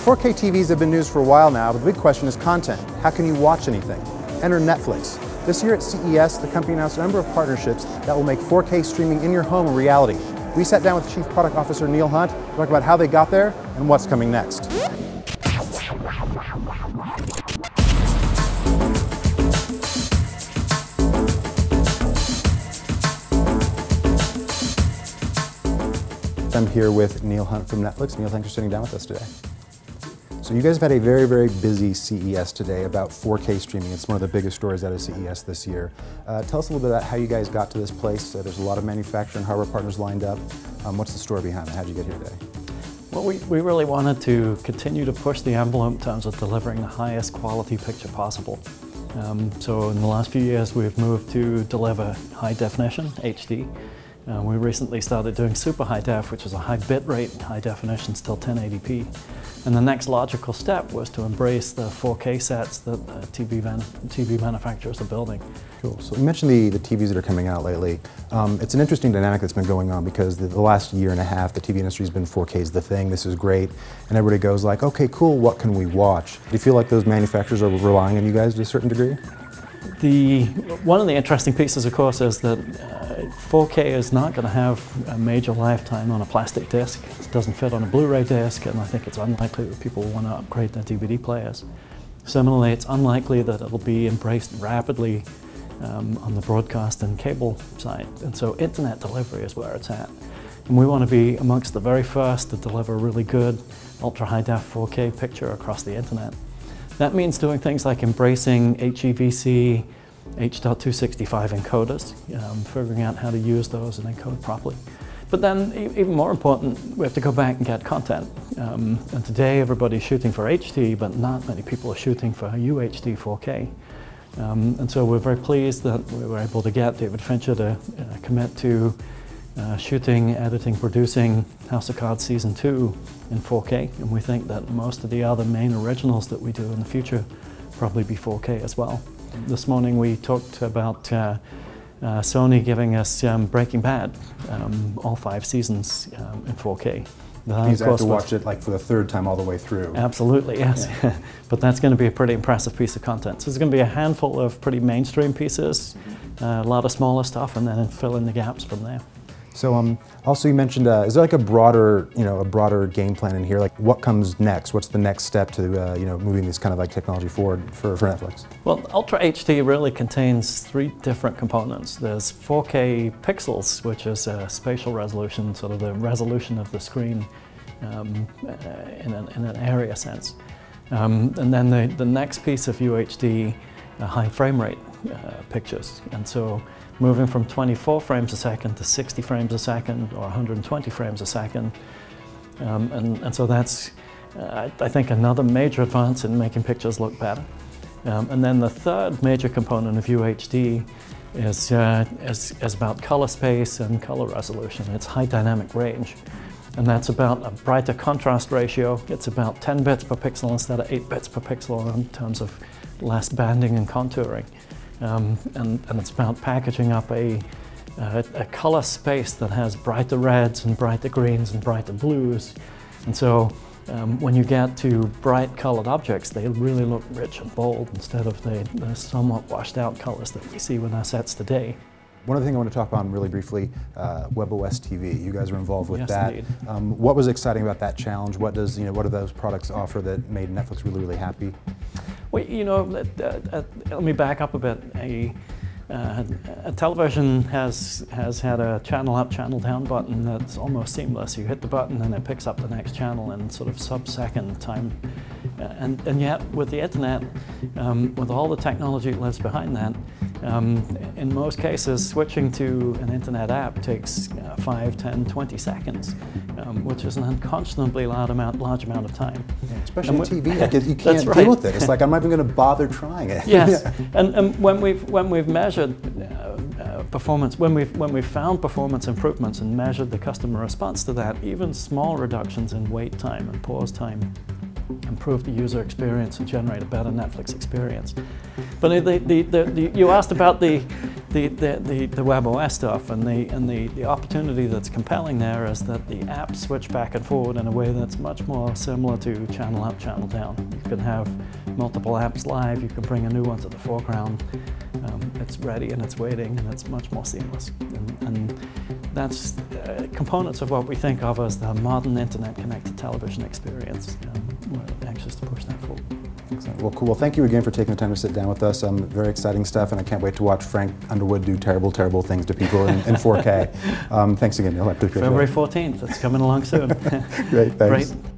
4K TVs have been news for a while now, but the big question is content. How can you watch anything? Enter Netflix. This year at CES, the company announced a number of partnerships that will make 4K streaming in your home a reality. We sat down with Chief Product Officer Neil Hunt to talk about how they got there and what's coming next. I'm here with Neil Hunt from Netflix. Neil, thanks for sitting down with us today. So you guys have had a very, very busy CES today about 4K streaming. It's one of the biggest stories out of CES this year. Tell us a little bit about how you guys got to this place. There's a lot of manufacturing hardware partners lined up. What's the story behind it? How did you get here today? Well, we really wanted to continue to push the envelope in terms of delivering the highest quality picture possible. So in the last few years we've moved to deliver high definition, HD. We recently started doing super high def, which is a high bit rate, high definition, still 1080p. And the next logical step was to embrace the 4K sets that TV manufacturers are building. Cool. So you mentioned the TVs that are coming out lately. It's an interesting dynamic that's been going on because the last year and a half, the TV industry has been 4K is the thing, this is great. And everybody goes like, okay, cool, what can we watch? Do you feel like those manufacturers are relying on you guys to a certain degree? One of the interesting pieces, of course, is that 4K is not going to have a major lifetime on a plastic disc. It doesn't fit on a Blu-ray disc, and I think it's unlikely that people will want to upgrade their DVD players. Similarly, it's unlikely that it'll be embraced rapidly on the broadcast and cable side. And so internet delivery is where it's at. And we want to be amongst the very first to deliver a really good ultra-high-def 4K picture across the internet. That means doing things like embracing HEVC, H.265 encoders, figuring out how to use those and encode properly. But then, even more important, we have to go back and get content. And today everybody's shooting for HD, but not many people are shooting for UHD 4K. And so we're very pleased that we were able to get David Fincher to commit to shooting, editing, producing House of Cards Season 2 in 4K, and we think that most of the other main originals that we do in the future probably be 4K as well. This morning we talked about Sony giving us Breaking Bad, all 5 seasons in 4K. Means I have to watch it like for the 3rd time all the way through. Absolutely, yes. Yeah. But that's going to be a pretty impressive piece of content. So there's going to be a handful of pretty mainstream pieces, a lot of smaller stuff, and then fill in the gaps from there. So also you mentioned, is there like a broader game plan in here? Like what comes next? What's the next step to moving this kind of like technology forward for Netflix? Well, Ultra HD really contains 3 different components. There's 4K pixels, which is spatial resolution, sort of the resolution of the screen in an area sense. And then the next piece of UHD, high frame rate pictures. And so moving from 24 frames a second to 60 frames a second or 120 frames a second. And so that's, I think, another major advance in making pictures look better. And then the 3rd major component of UHD is about color space and color resolution. It's high dynamic range. And that's about a brighter contrast ratio. It's about 10 bits per pixel instead of 8 bits per pixel in terms of less banding and contouring. And it's about packaging up a color space that has brighter reds and brighter greens and brighter blues. And so when you get to bright colored objects, they really look rich and bold instead of the somewhat washed out colors that we see with our sets today. One other thing I want to talk on really briefly, WebOS TV. You guys are involved with that. Indeed. What was exciting about that challenge? What do those products offer that made Netflix really, really happy? Well, let me back up a bit. A television has had a channel up, channel down button that's almost seamless. You hit the button and it picks up the next channel in sort of sub-second time. And yet with the internet, with all the technology that lives behind that, in most cases switching to an internet app takes 5, 10, 20 seconds, which is an unconscionably large amount of time. Yeah, especially on TV, like you can't deal with it. It's like I'm not even going to bother trying it. Yes, and when we've measured performance, when we've found performance improvements and measured the customer response to that, even small reductions in wait time and pause time improve the user experience and generate a better Netflix experience. But you asked about the web OS stuff, and the opportunity that's compelling there is that the apps switch back and forward in a way that's much more similar to channel up, channel down. You can have multiple apps live, you can bring a new one to the foreground, it's ready and it's waiting, and it's much more seamless. And that's components of what we think of as the modern internet-connected television experience. We're anxious to push that forward. Excellent. Well, cool. Well, thank you again for taking the time to sit down with us. Very exciting stuff, and I can't wait to watch Frank Underwood do terrible, terrible things to people in 4K. Thanks again, Neil. I appreciate it. February 14th. It's coming along soon. Great. Thanks. Great.